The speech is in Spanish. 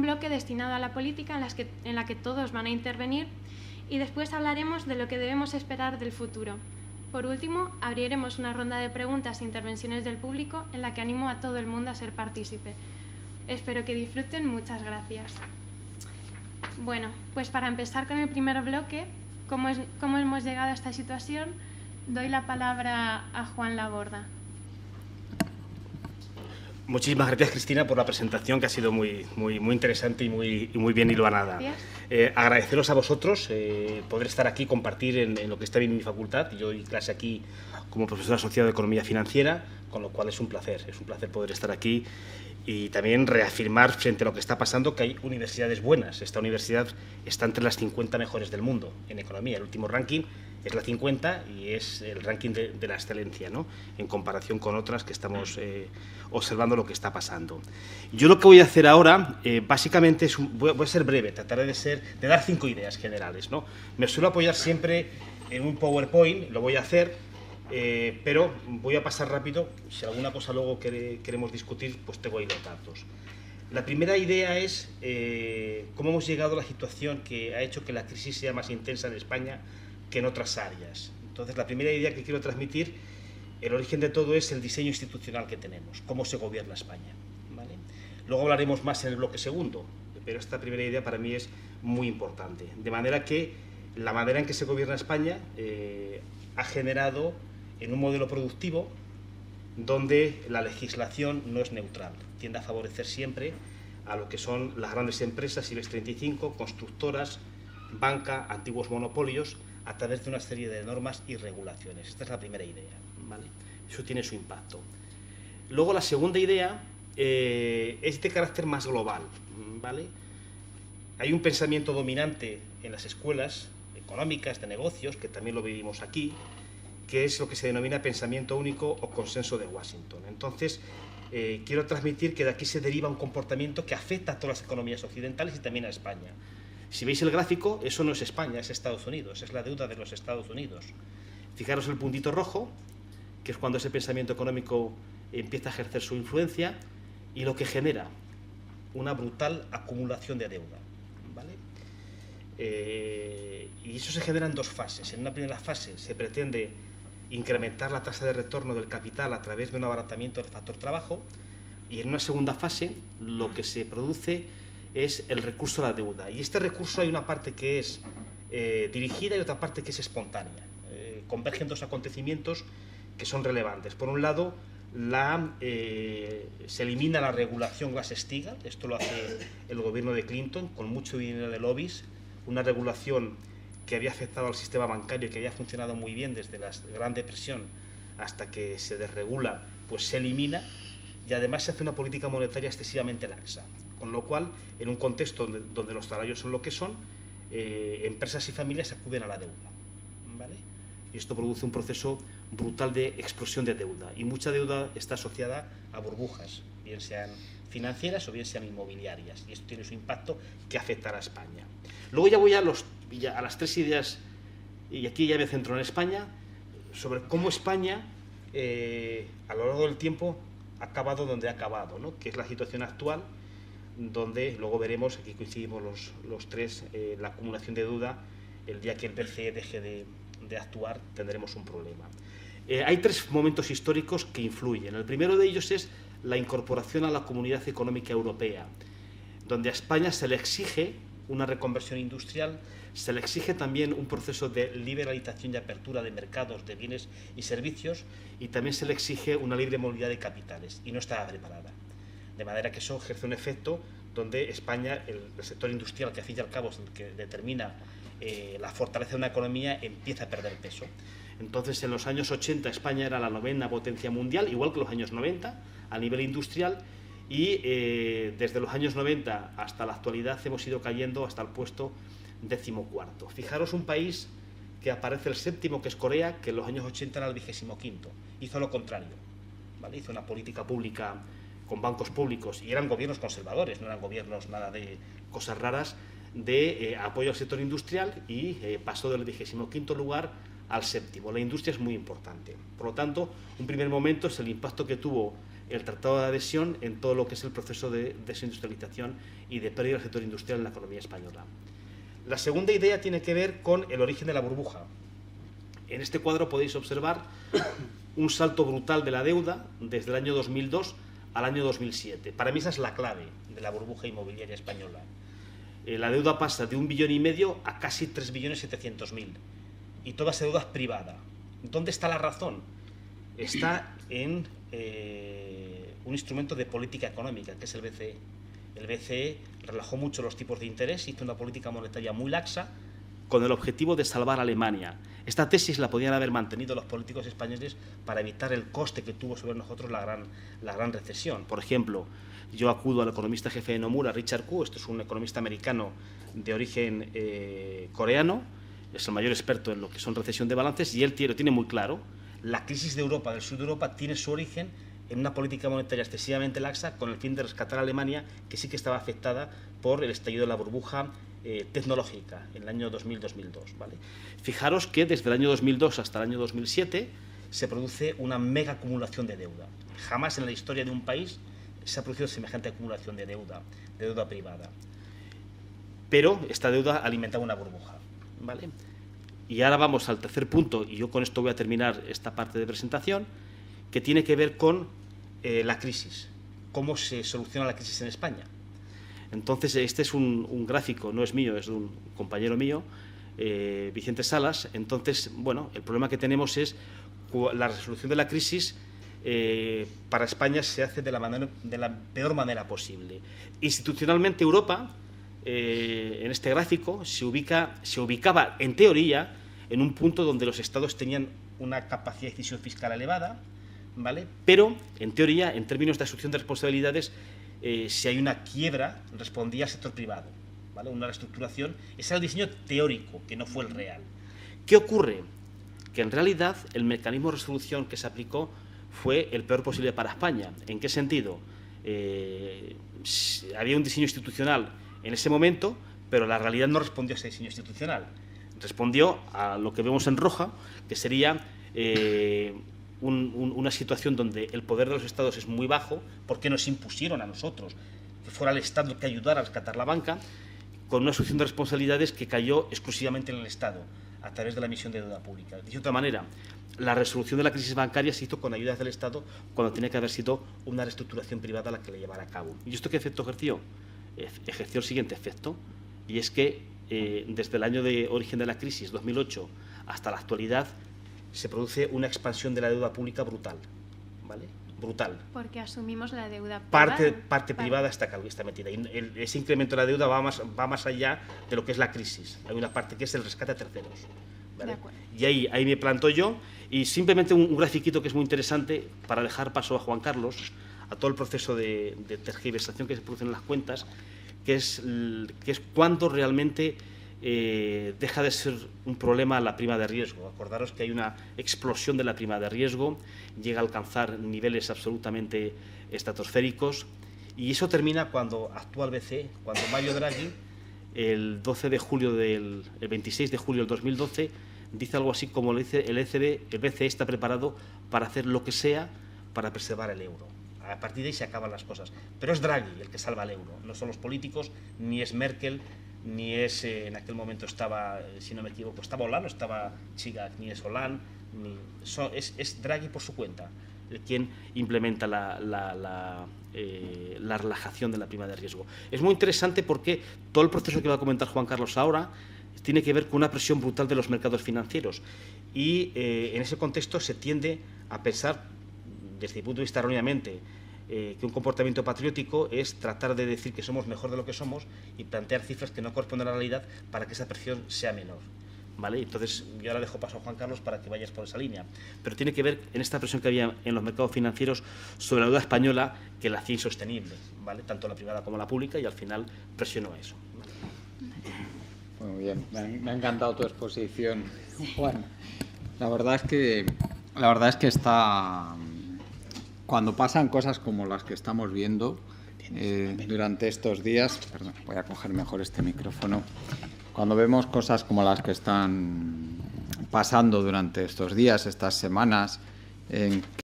bloque destinado a la política en la que todos van a intervenir, y después hablaremos de lo que debemos esperar del futuro. Por último, abriremos una ronda de preguntas e intervenciones del público en la que animo a todo el mundo a ser partícipe. Espero que disfruten. Muchas gracias. Bueno, pues para empezar con el primer bloque, ¿cómo hemos llegado a esta situación? Doy la palabra a Juan Laborda. Muchísimas gracias, Cristina, por la presentación, que ha sido muy interesante y muy bien hilvanada. Agradeceros a vosotros poder estar aquí, compartir en lo que está bien en mi facultad. Yo doy clase aquí como profesor asociado de Economía Financiera, con lo cual es un placer poder estar aquí y también reafirmar frente a lo que está pasando que hay universidades buenas. Esta universidad está entre las 50 mejores del mundo en economía. El último ranking es la 50 y es el ranking de la excelencia, ¿no?, en comparación con otras que estamos observando lo que está pasando. Yo lo que voy a hacer ahora, básicamente, voy a ser breve, trataré de dar 5 ideas generales, ¿no? Me suelo apoyar siempre en un PowerPoint, lo voy a hacer, pero voy a pasar rápido. Si alguna cosa luego queremos discutir, pues tengo ahí los datos. La primera idea es cómo hemos llegado a la situación que ha hecho que la crisis sea más intensa en España que en otras áreas. Entonces, la primera idea que quiero transmitir, el origen de todo es el diseño institucional que tenemos, cómo se gobierna España, ¿vale? Luego hablaremos más en el bloque segundo, pero esta primera idea para mí es muy importante. De manera que la manera en que se gobierna España ha generado en un modelo productivo donde la legislación no es neutral, tiende a favorecer siempre a lo que son las grandes empresas, IBEX 35, constructoras, banca, antiguos monopolios, a través de una serie de normas y regulaciones. Esta es la primera idea, ¿vale? Eso tiene su impacto. Luego, la segunda idea es de carácter más global, ¿vale? Hay un pensamiento dominante en las escuelas económicas, de negocios, que también lo vivimos aquí, que es lo que se denomina pensamiento único o consenso de Washington. Entonces, quiero transmitir que de aquí se deriva un comportamiento que afecta a todas las economías occidentales y también a España. Si veis el gráfico, eso no es España, es Estados Unidos, es la deuda de los Estados Unidos. Fijaros el puntito rojo, que es cuando ese pensamiento económico empieza a ejercer su influencia y lo que genera una brutal acumulación de deuda, ¿vale? Y eso se genera en 2 fases. En una primera fase se pretende incrementar la tasa de retorno del capital a través de un abaratamiento del factor trabajo, y en una segunda fase lo que se produce es el recurso a la deuda. Y este recurso hay una parte que es dirigida y otra parte que es espontánea. Convergen 2 acontecimientos que son relevantes. Por un lado, se elimina la regulación Glass-Steagall, esto lo hace el gobierno de Clinton con mucho dinero de lobbies, una regulación que había afectado al sistema bancario y que había funcionado muy bien desde la Gran Depresión hasta que se desregula, pues se elimina, y además se hace una política monetaria excesivamente laxa. Con lo cual, en un contexto donde los salarios son lo que son, empresas y familias acuden a la deuda, ¿vale? Y esto produce un proceso brutal de explosión de deuda. Y mucha deuda está asociada a burbujas, bien sean financieras o bien sean inmobiliarias. Y esto tiene su impacto que afectará a España. Luego ya voy a las 3 ideas, y aquí ya me centro en España, sobre cómo España, a lo largo del tiempo, ha acabado donde ha acabado, ¿no?, que es la situación actual, donde luego veremos, aquí coincidimos los 3, la acumulación de deuda. El día que el BCE deje de actuar tendremos un problema. Hay 3 momentos históricos que influyen. El primero de ellos es la incorporación a la Comunidad Económica Europea, donde a España se le exige una reconversión industrial, se le exige también un proceso de liberalización y apertura de mercados de bienes y servicios, y también se le exige una libre movilidad de capitales, y no estaba preparada. De manera que eso ejerce un efecto donde España, el sector industrial, que al fin y al cabo es el que determina la fortaleza de una economía, empieza a perder peso. Entonces, en los años 80 España era la 9ª potencia mundial, igual que los años 90, a nivel industrial, y desde los años 90 hasta la actualidad hemos ido cayendo hasta el puesto 14º. Fijaros, un país que aparece el 7º, que es Corea, que en los años 80 era el 25º. Hizo lo contrario, ¿vale? Hizo una política pública con bancos públicos, y eran gobiernos conservadores, no eran gobiernos nada de cosas raras, de apoyo al sector industrial, y pasó del 25º lugar al 7º. La industria es muy importante. Por lo tanto, un primer momento es el impacto que tuvo el tratado de adhesión en todo lo que es el proceso de desindustrialización y de pérdida del sector industrial en la economía española. La segunda idea tiene que ver con el origen de la burbuja. En este cuadro podéis observar un salto brutal de la deuda desde el año 2002 al año 2007. Para mí esa es la clave de la burbuja inmobiliaria española. La deuda pasa de 1,5 billones a casi 3,7 millones. Y toda esa deuda es privada. ¿Dónde está la razón? Está en un instrumento de política económica, que es el BCE. El BCE relajó mucho los tipos de interés, hizo una política monetaria muy laxa, con el objetivo de salvar a Alemania. Esta tesis la podían haber mantenido los políticos españoles para evitar el coste que tuvo sobre nosotros la gran recesión. Por ejemplo, yo acudo al economista jefe de Nomura, Richard Koo, esto es un economista americano de origen coreano, es el mayor experto en lo que son recesión de balances, y él lo tiene muy claro. La crisis de Europa, del sur de Europa, tiene su origen en una política monetaria excesivamente laxa con el fin de rescatar a Alemania, que sí que estaba afectada por el estallido de la burbuja tecnológica en el año 2000-2002. ¿Vale? Fijaros que desde el año 2002 hasta el año 2007 se produce una mega acumulación de deuda. Jamás en la historia de un país se ha producido semejante acumulación de deuda privada. Pero esta deuda alimentaba una burbuja. ¿Vale? Y ahora vamos al tercer punto, y yo con esto voy a terminar esta parte de presentación, que tiene que ver con la crisis, cómo se soluciona la crisis en España. Entonces, este es un gráfico, no es mío, es de un compañero mío, Vicente Salas. Entonces, bueno, el problema que tenemos es la resolución de la crisis para España se hace de la peor manera posible. Institucionalmente, Europa, en este gráfico, se ubicaba, en teoría, en un punto donde los estados tenían una capacidad de decisión fiscal elevada, ¿vale? Pero, en teoría, en términos de asunción de responsabilidades, si hay una quiebra, respondía al sector privado, ¿vale? Una reestructuración. Ese era el diseño teórico, que no fue el real. ¿Qué ocurre? Que en realidad el mecanismo de resolución que se aplicó fue el peor posible para España. ¿En qué sentido? Había un diseño institucional en ese momento, pero la realidad no respondió a ese diseño institucional. Respondió a lo que vemos en roja, que sería una situación donde el poder de los estados es muy bajo, porque nos impusieron a nosotros que fuera el Estado el que ayudara a rescatar la banca, con una asunción de responsabilidades que cayó exclusivamente en el Estado, a través de la emisión de deuda pública. De otra manera, la resolución de la crisis bancaria se hizo con ayudas del Estado, cuando tenía que haber sido una reestructuración privada la que le llevara a cabo. ¿Y esto qué efecto ejerció? Ejerció el siguiente efecto, y es que desde el año de origen de la crisis, 2008, hasta la actualidad, se produce una expansión de la deuda pública brutal, ¿vale? Brutal. Porque asumimos la deuda privada. Parte privada está metida. Y ese incremento de la deuda va más allá de lo que es la crisis. Hay una parte que es el rescate a terceros, ¿vale? De acuerdo. Y ahí me planto yo, y simplemente un grafiquito que es muy interesante para dejar paso a Juan Carlos, a todo el proceso de tergiversación que se produce en las cuentas, que es cuando realmente deja de ser un problema la prima de riesgo. Acordaros que hay una explosión de la prima de riesgo, llega a alcanzar niveles absolutamente estratosféricos, y eso termina cuando actúa el BCE, cuando Mario Draghi, el 26 de julio del 2012, dice algo así como le dice el BCE está preparado para hacer lo que sea para preservar el euro. A partir de ahí se acaban las cosas. Pero es Draghi el que salva el euro, no son los políticos, ni es Merkel, ni es, en aquel momento estaba, si no me equivoco, estaba Hollande, no estaba Chirac, ni es Hollande, es Draghi por su cuenta quien implementa la relajación de la prima de riesgo. Es muy interesante porque todo el proceso que va a comentar Juan Carlos ahora tiene que ver con una presión brutal de los mercados financieros, y en ese contexto se tiende a pensar, desde mi punto de vista erróneamente, que un comportamiento patriótico es tratar de decir que somos mejor de lo que somos y plantear cifras que no corresponden a la realidad para que esa presión sea menor, ¿vale? Entonces, yo ahora dejo paso a Juan Carlos para que vayas por esa línea. Pero tiene que ver en esta presión que había en los mercados financieros sobre la deuda española, que la hacía insostenible, ¿vale? Tanto la privada como la pública, y al final presionó eso, ¿vale? Muy bien, me ha encantado tu exposición, Juan. La verdad es que está... Cuando pasan cosas como las que estamos viendo durante estos días, perdón, voy a coger mejor este micrófono, cuando vemos cosas como las que están pasando durante estos días, estas semanas, en